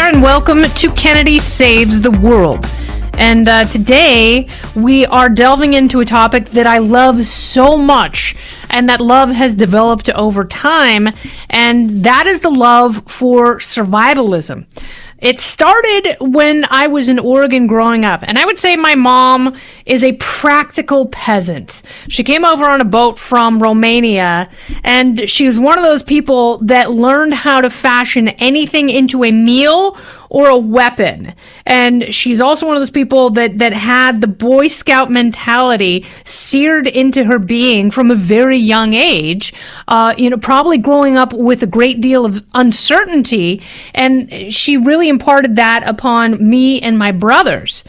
there, and welcome to Kennedy Saves the World. And today we are delving into a topic that I love so much, and that love has developed over time, and that is the love for survivalism. It started when I was in Oregon growing up, and I would say my mom is a practical peasant. She came over on a boat from Romania, and she was one of those people that learned how to fashion anything into a meal or a weapon. And she's also one of those people that had the Boy Scout mentality seared into her being from a very young age, probably growing up with a great deal of uncertainty. And she really imparted that upon me and my brothers.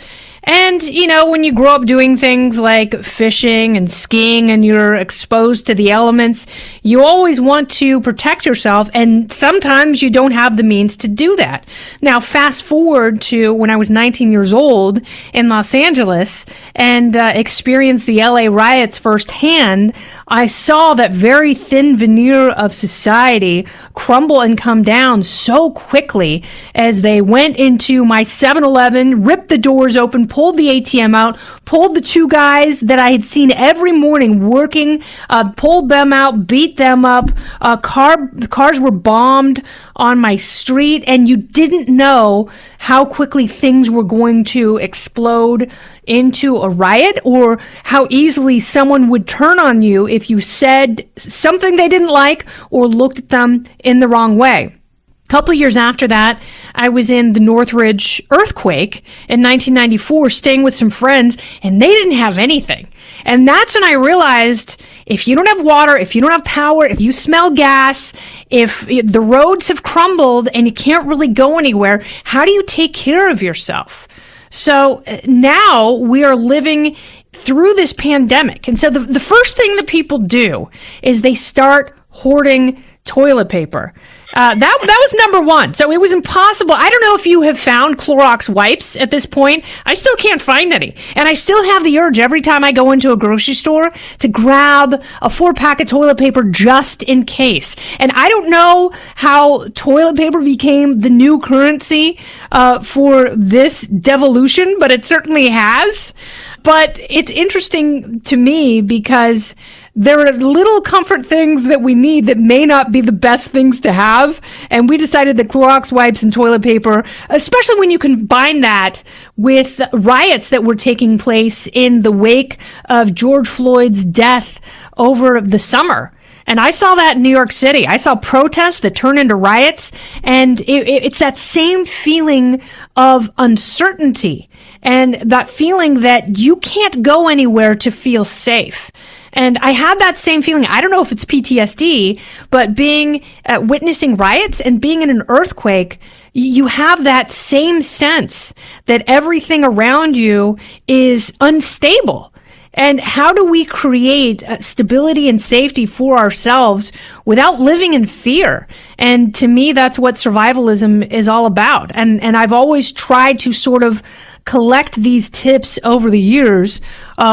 And, when you grow up doing things like fishing and skiing and you're exposed to the elements, you always want to protect yourself, and sometimes you don't have the means to do that. Now, fast forward to when I was 19 years old in Los Angeles and experienced the LA riots firsthand, I saw that very thin veneer of society crumble and come down so quickly as they went into my 7-Eleven, ripped the doors open, pulled the ATM out, pulled the two guys that I had seen every morning working, pulled them out, beat them up. Cars were bombed on my street, and you didn't know how quickly things were going to explode into a riot, or how easily someone would turn on you if you said something they didn't like or looked at them in the wrong way. A couple of years after that, I was in the Northridge earthquake in 1994, staying with some friends, and they didn't have anything. And that's when I realized, if you don't have water, if you don't have power, if you smell gas, if the roads have crumbled and you can't really go anywhere, how do you take care of yourself? So now we are living through this pandemic. And so the first thing that people do is they start hoarding toilet paper. That was number one. So it was impossible. I don't know if you have found Clorox wipes at this point. I still can't find any. And I still have the urge every time I go into a grocery store to grab a 4-pack of toilet paper just in case. And I don't know how toilet paper became the new currency for this devolution, but it certainly has. But it's interesting to me because there are little comfort things that we need that may not be the best things to have. And we decided that Clorox wipes and toilet paper, especially when you combine that with riots that were taking place in the wake of George Floyd's death over the summer. And I saw that in New York City. I saw protests that turned into riots. And it's that same feeling of uncertainty and that feeling that you can't go anywhere to feel safe. And I had that same feeling. I don't know if it's PTSD, but witnessing riots and being in an earthquake, you have that same sense that everything around you is unstable. And how do we create stability and safety for ourselves without living in fear? And to me, that's what survivalism is all about. And I've always tried to sort of collect these tips over the years,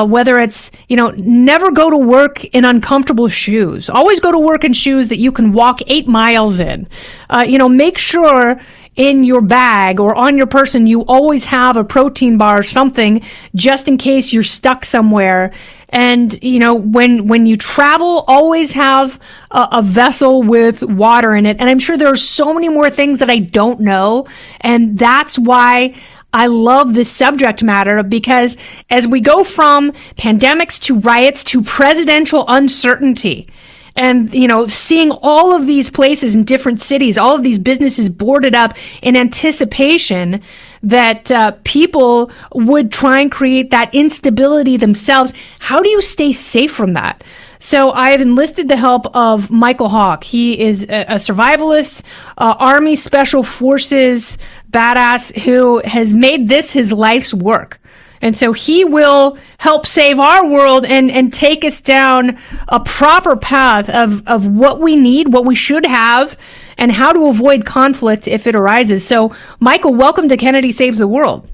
whether it's, never go to work in uncomfortable shoes. Always go to work in shoes that you can walk 8 miles in. Make sure in your bag or on your person you always have a protein bar or something just in case you're stuck somewhere. And, when you travel, always have a vessel with water in it. And I'm sure there are so many more things that I don't know. And that's why I love this subject matter, because as we go from pandemics to riots to presidential uncertainty, and, seeing all of these places in different cities, all of these businesses boarded up in anticipation that people would try and create that instability themselves. How do you stay safe from that? So I have enlisted the help of Mykel Hawke. He is a survivalist, Army Special Forces badass who has made this his life's work. And so he will help save our world and take us down a proper path of what we need, what we should have, and how to avoid conflict if it arises. So, Mykel, welcome to Kennedy Saves the World.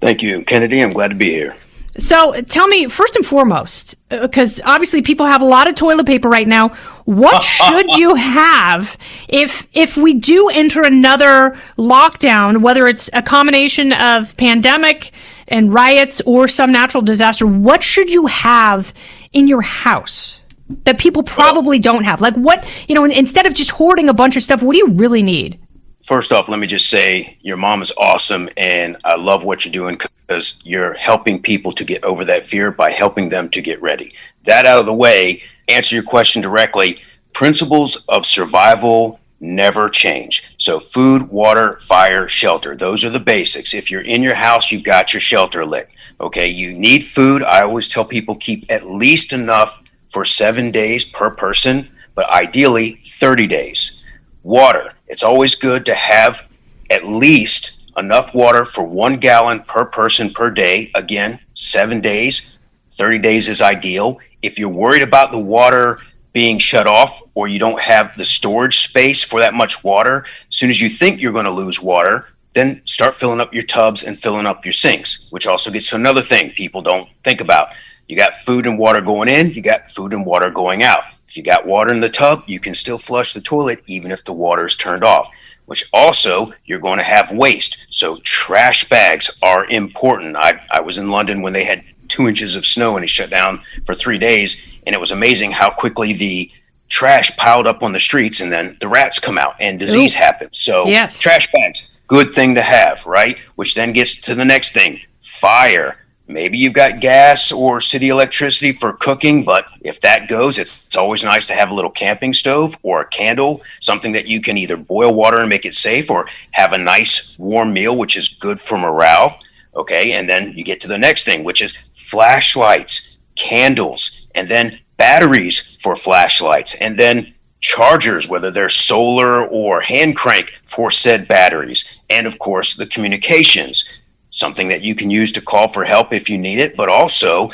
Thank you, Kennedy. I'm glad to be here. So tell me, first and foremost, because obviously people have a lot of toilet paper right now, what should you have if we do enter another lockdown, whether it's a combination of pandemic and riots or some natural disaster? What should you have in your house that people probably don't have? Like what, instead of just hoarding a bunch of stuff, what do you really need? First off, let me just say your mom is awesome, and I love what you're doing because you're helping people to get over that fear by helping them to get ready. That out of the way, answer your question directly. Principles of survival never change. So food, water, fire, shelter. Those are the basics. If you're in your house, you've got your shelter lit. Okay, you need food. I always tell people keep at least enough for 7 days per person, but ideally 30 days. Water. It's always good to have at least enough water for 1 gallon per person per day. Again, 7 days, 30 days is ideal. If you're worried about the water being shut off or you don't have the storage space for that much water, as soon as you think you're going to lose water, then start filling up your tubs and filling up your sinks, which also gets to another thing people don't think about. You got food and water going in, you got food and water going out. If you got water in the tub, you can still flush the toilet even if the water is turned off, which also you're going to have waste. So trash bags are important. I was in London when they had 2 inches of snow and it shut down for 3 days. And it was amazing how quickly the trash piled up on the streets and then the rats come out and disease happens. So yes. Trash bags, good thing to have, right? Which then gets to the next thing, fire. Maybe you've got gas or city electricity for cooking, but if that goes, it's always nice to have a little camping stove or a candle, something that you can either boil water and make it safe or have a nice warm meal, which is good for morale. Okay, and then you get to the next thing, which is flashlights, candles, and then batteries for flashlights, and then chargers, whether they're solar or hand crank for said batteries, and of course the communications. Something that you can use to call for help if you need it, but also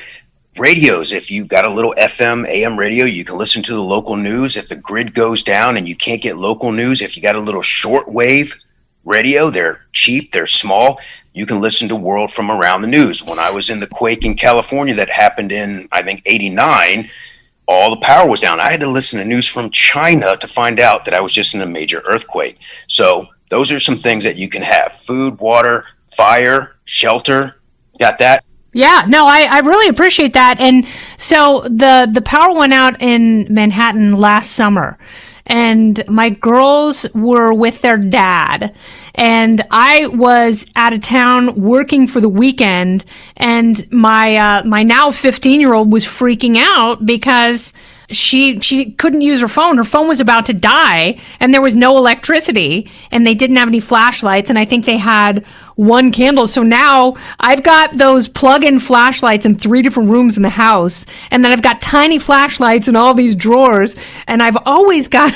radios. If you've got a little FM, AM radio, you can listen to the local news. If the grid goes down and you can't get local news, if you got a little shortwave radio, they're cheap, they're small, you can listen to World from Around the News. When I was in the quake in California that happened in, I think, 89, all the power was down. I had to listen to news from China to find out that I was just in a major earthquake. So those are some things that you can have. Food, water, fire, shelter. Got that? Yeah, no, I really appreciate that. And so the power went out in Manhattan last summer, and my girls were with their dad, and I was out of town working for the weekend, and my now 15-year-old was freaking out because she couldn't use her phone. Her phone was about to die, and there was no electricity, and they didn't have any flashlights, and I think they had one candle. So now I've got those plug-in flashlights in 3 different rooms in the house, and then I've got tiny flashlights in all these drawers, and I've always got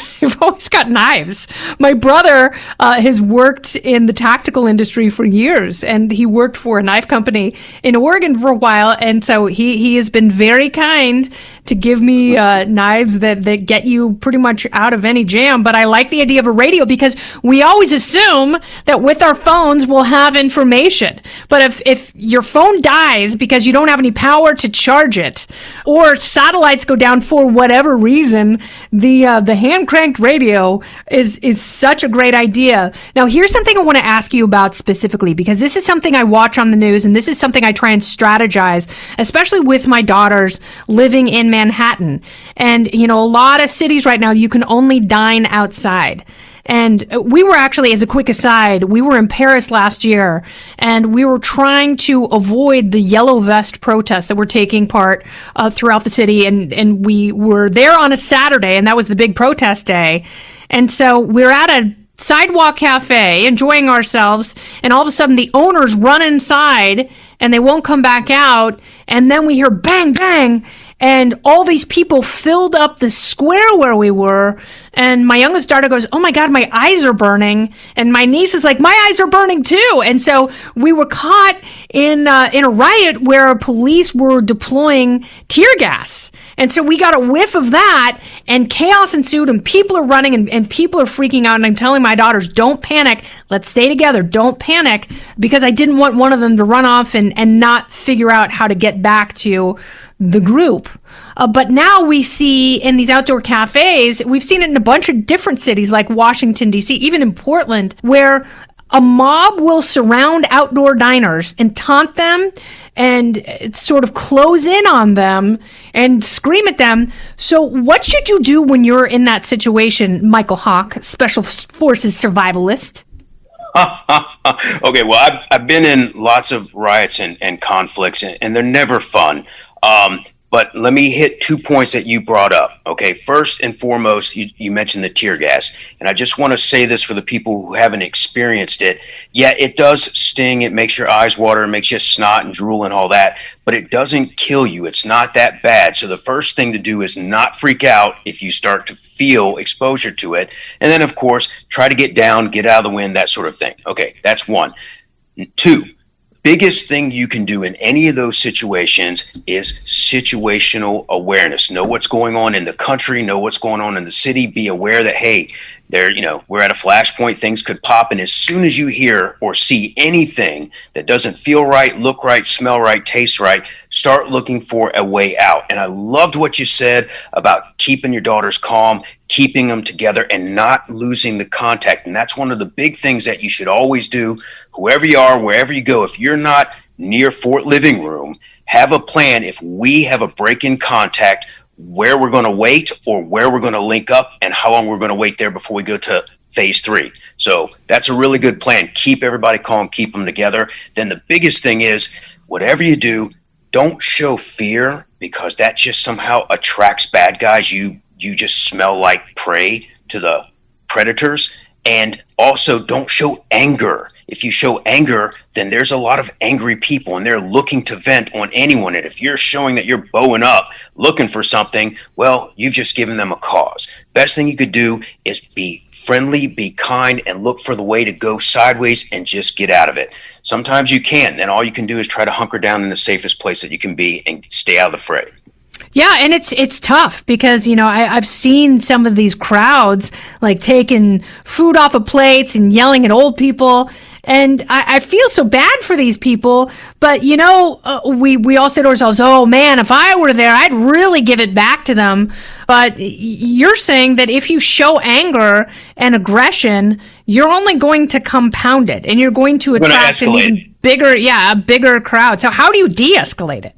knives. My brother has worked in the tactical industry for years, and he worked for a knife company in Oregon for a while, and so he has been very kind to give me knives that get you pretty much out of any jam. But I like the idea of a radio because we always assume that with our phones we'll have information. But if your phone dies because you don't have any power to charge it, or satellites go down for whatever reason, the hand cranked radio is such a great idea. Now, here's something I want to ask you about specifically, because this is something I watch on the news, and this is something I try and strategize, especially with my daughters living in Manhattan. And a lot of cities right now you can only dine outside. And we were actually, as a quick aside, we were in Paris last year, and we were trying to avoid the yellow vest protests that were taking part throughout the city. And we were there on a Saturday, and that was the big protest day. And so we're at a sidewalk cafe enjoying ourselves, and all of a sudden the owners run inside, and they won't come back out. And then we hear bang, bang. And all these people filled up the square where we were, And my youngest daughter goes, "Oh my God, my eyes are burning." And my niece is like, "My eyes are burning too." And so we were caught in a riot where police were deploying tear gas. And so we got a whiff of that, and chaos ensued, and people are running, and people are freaking out. And I'm telling my daughters, don't panic. Let's stay together. Don't panic, because I didn't want one of them to run off and not figure out how to get back to the group. But now we see in these outdoor cafes, we've seen it in a bunch of different cities like Washington, D.C., even in Portland, where a mob will surround outdoor diners and taunt them and sort of close in on them and scream at them. So what should you do when you're in that situation, Mykel Hawke, Special Forces survivalist? Okay, well, I've been in lots of riots and conflicts, and they're never fun. But let me hit 2 points that you brought up. Okay, first and foremost, you mentioned the tear gas. And I just want to say this for the people who haven't experienced it. Yeah, it does sting. It makes your eyes water. It makes you snot and drool and all that. But it doesn't kill you. It's not that bad. So the first thing to do is not freak out if you start to feel exposure to it. And then, of course, try to get down, get out of the wind, that sort of thing. Okay, that's one. Two. Biggest thing you can do in any of those situations is situational awareness. Know what's going on in the country, know what's going on in the city, be aware that, hey, we're at a flashpoint, things could pop. And as soon as you hear or see anything that doesn't feel right, look right, smell right, taste right, start looking for a way out. And I loved what you said about keeping your daughters calm, keeping them together, and not losing the contact. And that's one of the big things that you should always do, whoever you are, wherever you go. If you're not near Fort Living Room, have a plan. If we have a break in contact, where we're going to wait or where we're going to link up and how long we're going to wait there before we go to phase 3. So that's a really good plan. Keep everybody calm, keep them together. Then the biggest thing is, whatever you do, don't show fear, because that just somehow attracts bad guys. You just smell like prey to the predators. And also, don't show anger. If you show anger, then there's a lot of angry people, and they're looking to vent on anyone. And if you're showing that you're bowing up, looking for something, well, you've just given them a cause. Best thing you could do is be friendly, be kind, and look for the way to go sideways and just get out of it. Sometimes you can't, and all you can do is try to hunker down in the safest place that you can be and stay out of the fray. Yeah, and it's tough because, I've seen some of these crowds like taking food off of plates and yelling at old people. And I feel so bad for these people. But, we all say to ourselves, oh, man, if I were there, I'd really give it back to them. But you're saying that if you show anger and aggression, you're only going to compound it, and you're going to attract an even bigger crowd. So how do you de-escalate it?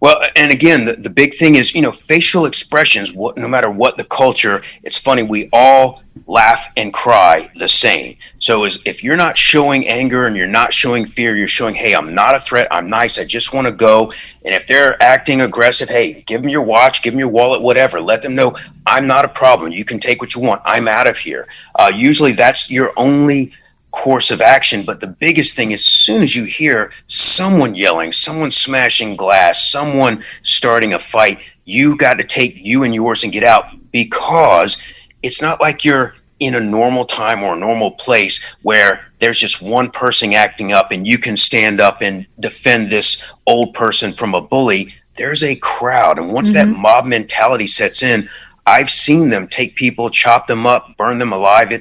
Well, and again, the big thing is, facial expressions, no matter what the culture, it's funny, we all laugh and cry the same. So if you're not showing anger and you're not showing fear, you're showing, hey, I'm not a threat, I'm nice, I just want to go. And if they're acting aggressive, hey, give them your watch, give them your wallet, whatever. Let them know, I'm not a problem. You can take what you want. I'm out of here. Usually that's your only course of action. But the biggest thing is, as soon as you hear someone yelling, someone smashing glass, someone starting a fight, you got to take you and yours and get out, because it's not like you're in a normal time or a normal place where there's just one person acting up and you can stand up and defend this old person from a bully. There's a crowd. And once that mob mentality sets in, I've seen them take people, chop them up, burn them alive.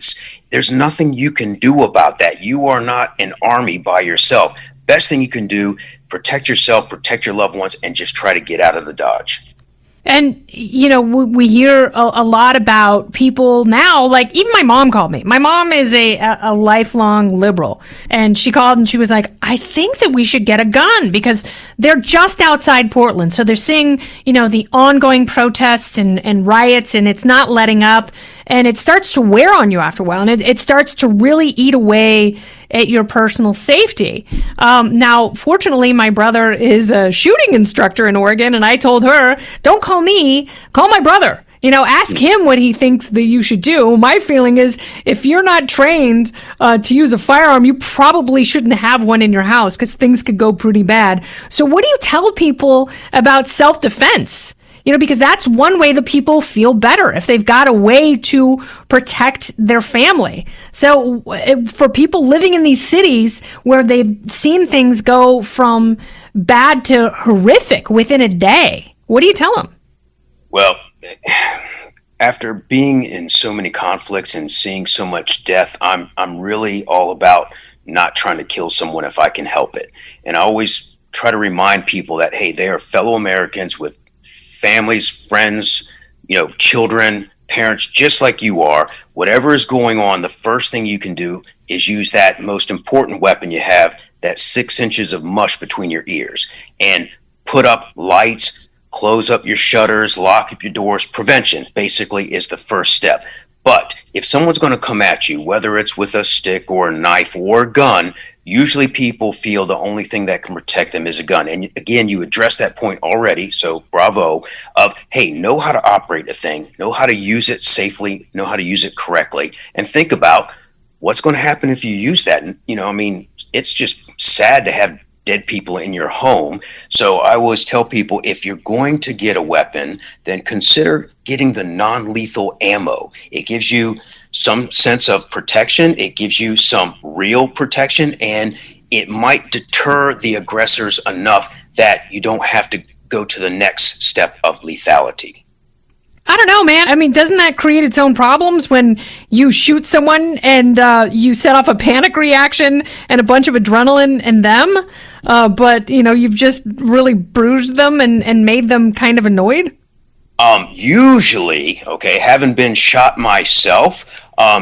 There's nothing you can do about that. You are not an army by yourself. Best thing you can do, protect yourself, protect your loved ones, and just try to get out of the dodge. And, we hear a lot about people now, like even my mom called me. My mom is a lifelong liberal. And she called and she was like, I think that we should get a gun, because they're just outside Portland. So they're seeing, the ongoing protests and riots, and it's not letting up. And it starts to wear on you after a while. And it starts to really eat away at your personal safety. Now, fortunately, my brother is a shooting instructor in Oregon, and I told her, don't call me, call my brother. Ask him what he thinks that you should do. My feeling is, if you're not trained to use a firearm, you probably shouldn't have one in your house, because things could go pretty bad. So what do you tell people about self-defense? because that's one way that people feel better if they've got a way to protect their family. So for people living in these cities where they've seen things go from bad to horrific within a day, what do you tell them? Well, after being in so many conflicts and seeing so much death, I'm really all about not trying to kill someone if I can help it. And I always try to remind people that, hey, they are fellow Americans with families, friends, children, parents, just like you are. Whatever is going on, the first thing you can do is use that most important weapon you have, that 6 inches of mush between your ears, and put up lights, close up your shutters, lock up your doors. Prevention basically is the first step. But if someone's going to come at you, whether it's with a stick or a knife or a gun, usually people feel the only thing that can protect them is a gun. And again, you addressed that point already, so bravo, of, hey, know how to operate a thing, know how to use it safely, know how to use it correctly, and think about what's going to happen if you use that. And, it's just sad to have dead people in your home. So I always tell people, if you're going to get a weapon, then consider getting the non-lethal ammo. It gives you some sense of protection. It gives you some real protection, and it might deter the aggressors enough that you don't have to go to the next step of lethality. I don't know, man. I mean, doesn't that create its own problems when you shoot someone and you set off a panic reaction and a bunch of adrenaline in them? But, you've just really bruised them and made them kind of annoyed? Usually, having been shot myself,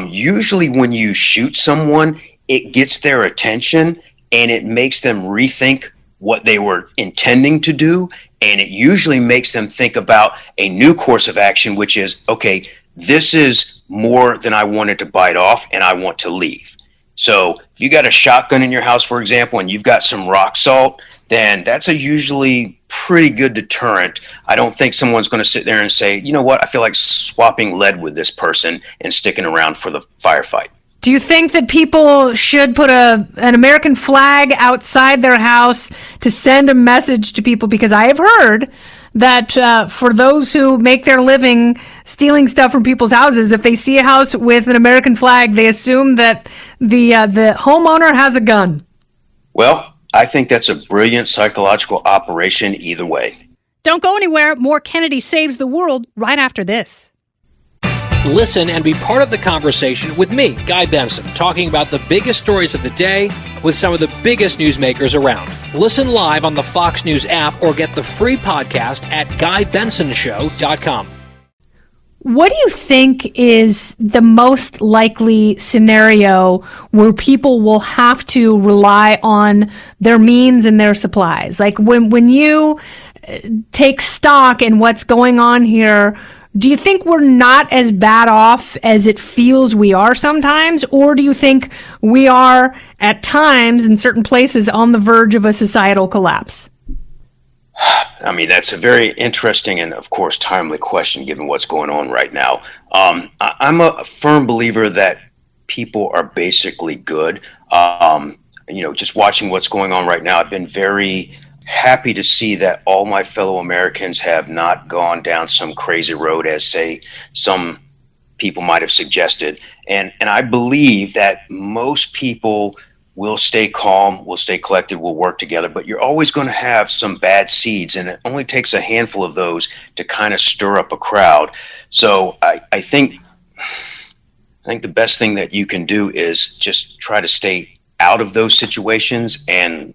usually when you shoot someone, it gets their attention and it makes them rethink what they were intending to do. And it usually makes them think about a new course of action, which is, okay, this is more than I wanted to bite off and I want to leave. So if you got a shotgun in your house, for example, and you've got some rock salt, then that's a usually pretty good deterrent. I don't think someone's going to sit there and say, you know what, I feel like swapping lead with this person and sticking around for the firefight. Do you think that people should put an American flag outside their house to send a message to people? Because I have heard that for those who make their living stealing stuff from people's houses, if they see a house with an American flag, they assume that the homeowner has a gun. Well, I think that's a brilliant psychological operation either way. Don't go anywhere. More Kennedy Saves the World right after this. Listen and be part of the conversation with me, Guy Benson, talking about the biggest stories of the day with some of the biggest newsmakers around. Listen live on the Fox News app or get the free podcast at GuyBensonShow.com. What do you think is the most likely scenario where people will have to rely on their means and their supplies? Like when you take stock in what's going on here, do you think we're not as bad off as it feels we are sometimes? Or do you think we are at times in certain places on the verge of a societal collapse? I mean, that's a very interesting and, of course, timely question given what's going on right now. I'm a firm believer that people are basically good. Just watching what's going on right now, I've been very happy to see that all my fellow Americans have not gone down some crazy road, as, say, some people might have suggested. And I believe that most people will stay calm, will stay collected, will work together, but you're always going to have some bad seeds, and it only takes a handful of those to kind of stir up a crowd. So I think the best thing that you can do is just try to stay out of those situations and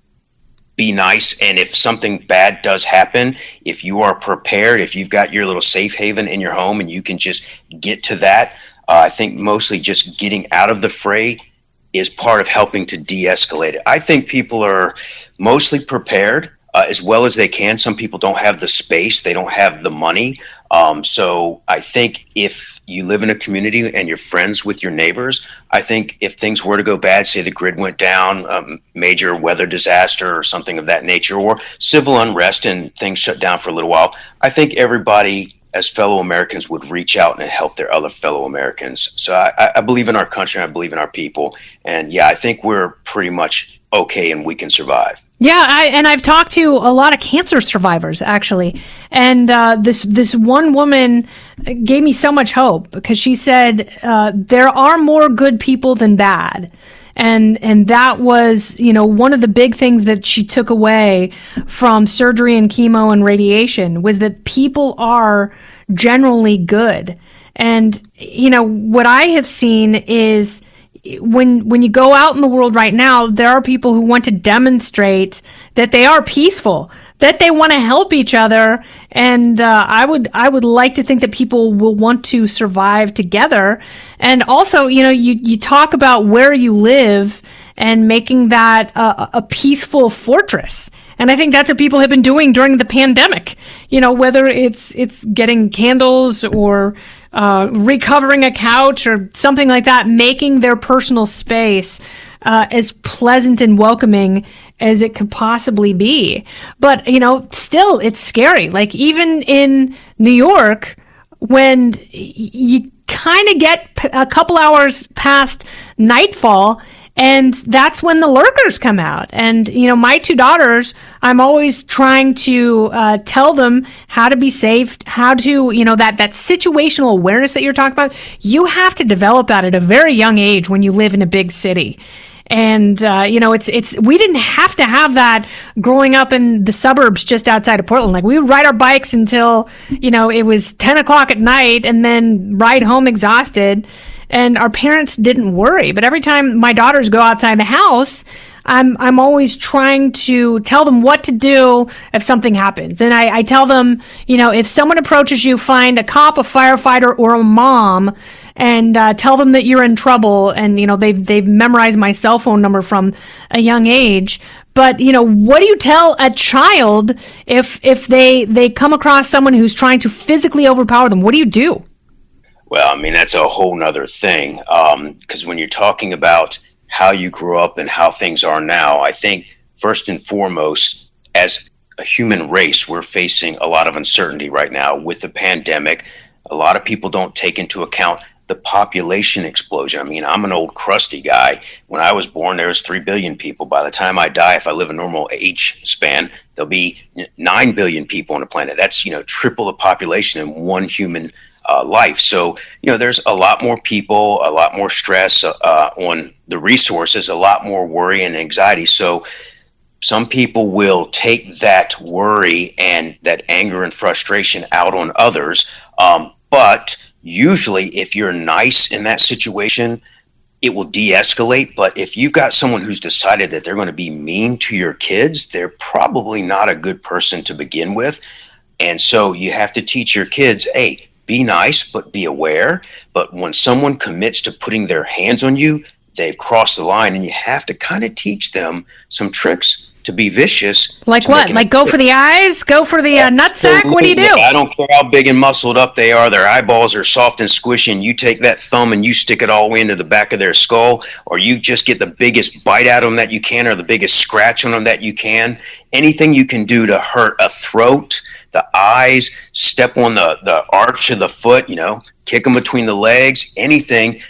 be nice. And if something bad does happen, if you are prepared, if you've got your little safe haven in your home and you can just get to that, I think mostly just getting out of the fray is part of helping to de-escalate it. I think people are mostly prepared as well as they can. Some people don't have the space, they don't have the money. So I think if you live in a community and you're friends with your neighbors, I think if things were to go bad, say the grid went down, major weather disaster or something of that nature, or civil unrest and things shut down for a little while, I think everybody as fellow Americans would reach out and help their other fellow Americans. So I believe in our country, I believe in our people. And yeah, I think we're pretty much okay and we can survive. Yeah, I've talked to a lot of cancer survivors actually, and this one woman gave me so much hope because she said there are more good people than bad, and that was one of the big things that she took away from surgery and chemo and radiation was that people are generally good, and what I have seen is when you go out in the world right now, there are people who want to demonstrate that they are peaceful, that they want to help each other, and I would like to think that people will want to survive together. And also, you talk about where you live and making that a peaceful fortress. And I think that's what people have been doing during the pandemic. Whether it's getting candles or recovering a couch or something like that, making their personal space as pleasant and welcoming as it could possibly be. But, still, it's scary. Like, even in New York, when you kind of get a couple hours past nightfall, and that's when the lurkers come out. And, my two daughters, I'm always trying to tell them how to be safe, how to, that situational awareness that you're talking about, you have to develop that at a very young age when you live in a big city. And, we didn't have to have that growing up in the suburbs just outside of Portland. Like, we would ride our bikes until, it was 10 o'clock at night and then ride home exhausted. And our parents didn't worry. But every time my daughters go outside the house, I'm always trying to tell them what to do if something happens. And I tell them, if someone approaches you, find a cop, a firefighter, or a mom, and tell them that you're in trouble. And, they've memorized my cell phone number from a young age. But, what do you tell a child if they come across someone who's trying to physically overpower them? What do you do? Well, I mean, that's a whole nother thing. Because when you're talking about how you grew up and how things are now, I think first and foremost, as a human race, we're facing a lot of uncertainty right now with the pandemic. A lot of people don't take into account the population explosion. I mean, I'm an old crusty guy. When I was born, there was 3 billion people. By the time I die, if I live a normal age span, there'll be 9 billion people on the planet. That's, triple the population in one human life. So, there's a lot more people, a lot more stress on the resources, a lot more worry and anxiety. So some people will take that worry and that anger and frustration out on others. But usually if you're nice in that situation, it will de-escalate. But if you've got someone who's decided that they're going to be mean to your kids, they're probably not a good person to begin with. And so you have to teach your kids, hey, be nice, but be aware. But when someone commits to putting their hands on you, they've crossed the line, and you have to kind of teach them some tricks to be vicious. Like what? Like go for the eyes? Go for the nutsack? What do you do? I don't care how big and muscled up they are. Their eyeballs are soft and squishy, and you take that thumb and you stick it all the way into the back of their skull, or you just get the biggest bite out of them that you can, or the biggest scratch on them that you can. Anything you can do to hurt a throat, the eyes, step on the arch of the foot, kick them between the legs, anything.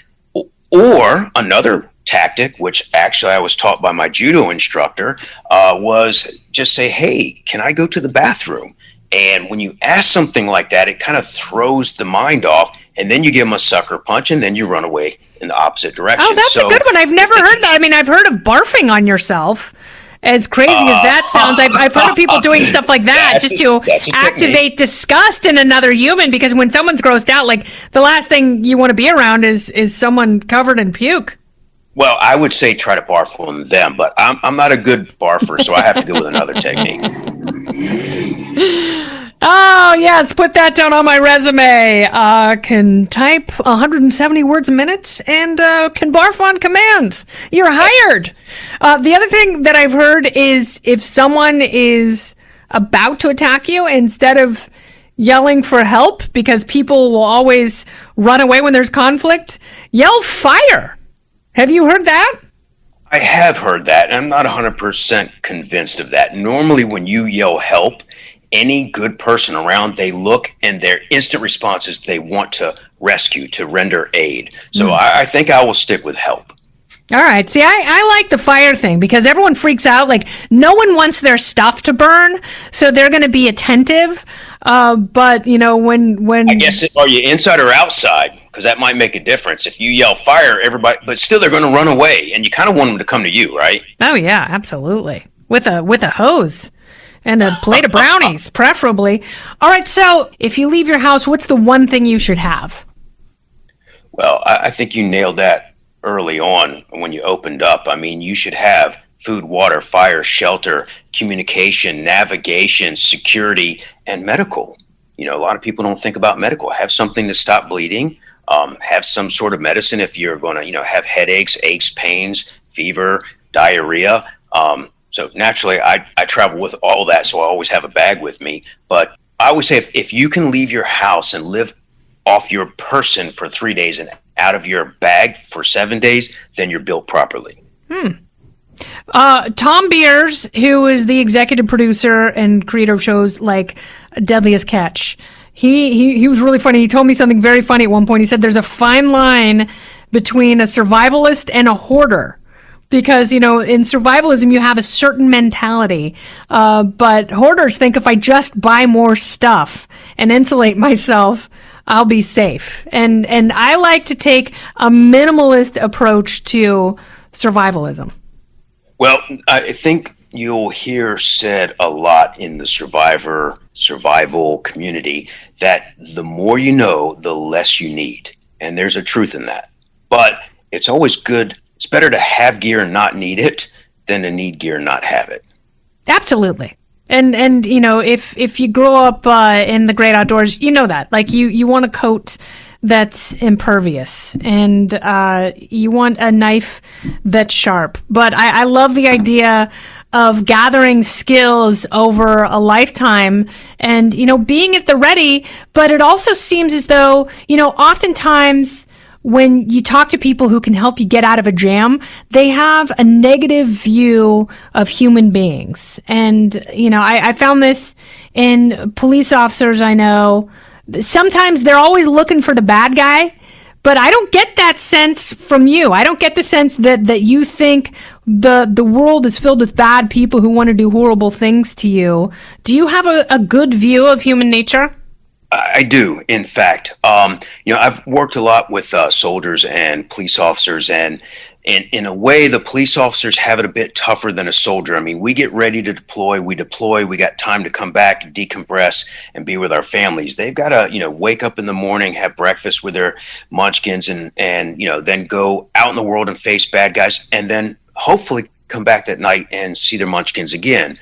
Or another tactic, which actually I was taught by my judo instructor, was just say, hey, can I go to the bathroom? And when you ask something like that, it kind of throws the mind off, and then you give them a sucker punch, and then you run away in the opposite direction. Oh, that's a good one. I've never heard that. I mean, I've heard of barfing on yourself. As crazy as that sounds, I've heard of people doing stuff like that just to activate disgust in another human, because when someone's grossed out, like, the last thing you want to be around is someone covered in puke. Well, I would say try to barf on them, but I'm not a good barfer, so I have to go with another technique. Oh, yes, put that down on my resume. Can type 170 words a minute and can barf on command. You're hired. The other thing that I've heard is if someone is about to attack you, instead of yelling for help, because people will always run away when there's conflict, yell fire. Have you heard that? I have heard that, and I'm not 100% convinced of that. Normally, when you yell help, any good person around, they look, and their instant response is they want to rescue, to render aid. So I think I will stick with help. All right. See, I like the fire thing because everyone freaks out. Like, no one wants their stuff to burn, so they're going to be attentive. But, when... I guess, are you inside or outside? Because that might make a difference. If you yell fire, everybody... But still, they're going to run away, and you kind of want them to come to you, right? Oh, yeah, absolutely. With a hose and a plate of brownies, preferably. All right, so if you leave your house, what's the one thing you should have? Well, I think you nailed that early on when you opened up. I mean, you should have food, water, fire, shelter, communication, navigation, security, and medical. A lot of people don't think about medical. Have something to stop bleeding. Have some sort of medicine if you're going to, have headaches, aches, pains, fever, diarrhea. So naturally, I travel with all that, so I always have a bag with me. But I always say if you can leave your house and live off your person for 3 days and out of your bag for 7 days, then you're built properly. Tom Beers, who is the executive producer and creator of shows like Deadliest Catch, he was really funny. He told me something very funny at one point. He said there's a fine line between a survivalist and a hoarder. Because, in survivalism, you have a certain mentality. But hoarders think if I just buy more stuff and insulate myself, I'll be safe. And I like to take a minimalist approach to survivalism. Well, I think you'll hear said a lot in the survival community that the more you know, the less you need. And there's a truth in that. But it's always good. It's better to have gear and not need it than to need gear and not have it. Absolutely. And if you grow up in the great outdoors, you know that. Like, you want a coat that's impervious, and you want a knife that's sharp. But I love the idea of gathering skills over a lifetime and, being at the ready. But it also seems as though, oftentimes when you talk to people who can help you get out of a jam, they have a negative view of human beings. And, I found this in police officers I know. Sometimes they're always looking for the bad guy, but I don't get that sense from you. I don't get the sense that you think the world is filled with bad people who want to do horrible things to you. Do you have a good view of human nature? I do, in fact. I've worked a lot with soldiers and police officers, and in a way, the police officers have it a bit tougher than a soldier. I mean, we get ready to deploy, we got time to come back, decompress, and be with our families. They've got to, wake up in the morning, have breakfast with their munchkins, and then go out in the world and face bad guys, and then hopefully come back that night and see their munchkins again.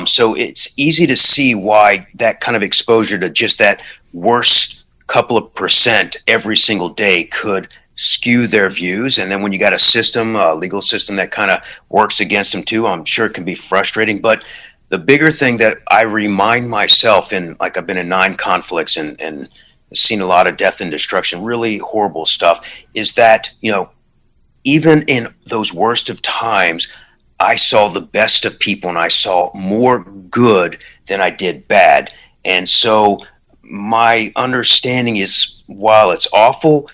So it's easy to see why that kind of exposure to just that worst couple of percent every single day could skew their views. And then when you got a legal system that kind of works against them too, I'm sure it can be frustrating. But the bigger thing that I remind myself, I've been in 9 conflicts and seen a lot of death and destruction, really horrible stuff, is that, even in those worst of times, I saw the best of people and I saw more good than I did bad. And so my understanding is, while it's awful,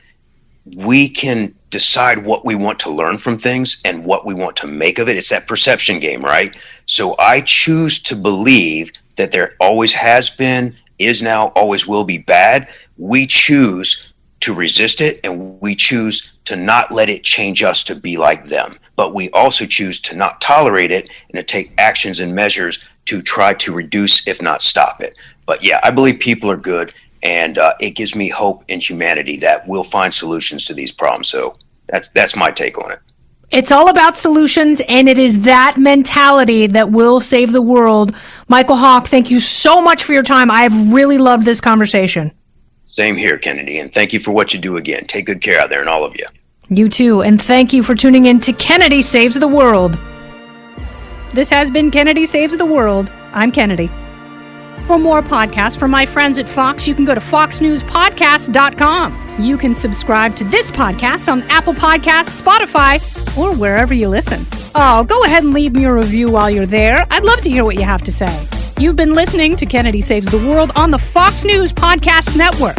we can decide what we want to learn from things and what we want to make of it. It's that perception game, right? So I choose to believe that there always has been, is now, always will be bad. We choose to resist it, and we choose to not let it change us to be like them. But we also choose to not tolerate it and to take actions and measures to try to reduce, if not stop it. But yeah, I believe people are good, and it gives me hope in humanity that we'll find solutions to these problems. So that's my take on it. It's all about solutions, and it is that mentality that will save the world. Mykel Hawke, thank you so much for your time. I have really loved this conversation. Same here, Kennedy, and thank you for what you do again. Take good care out there, and all of you. You too, and thank you for tuning in to Kennedy Saves the World. This has been Kennedy Saves the World. I'm Kennedy. For more podcasts from my friends at Fox, you can go to foxnewspodcast.com. You can subscribe to this podcast on Apple Podcasts, Spotify, or wherever you listen. Oh, go ahead and leave me a review while you're there. I'd love to hear what you have to say. You've been listening to Kennedy Saves the World on the Fox News Podcast Network.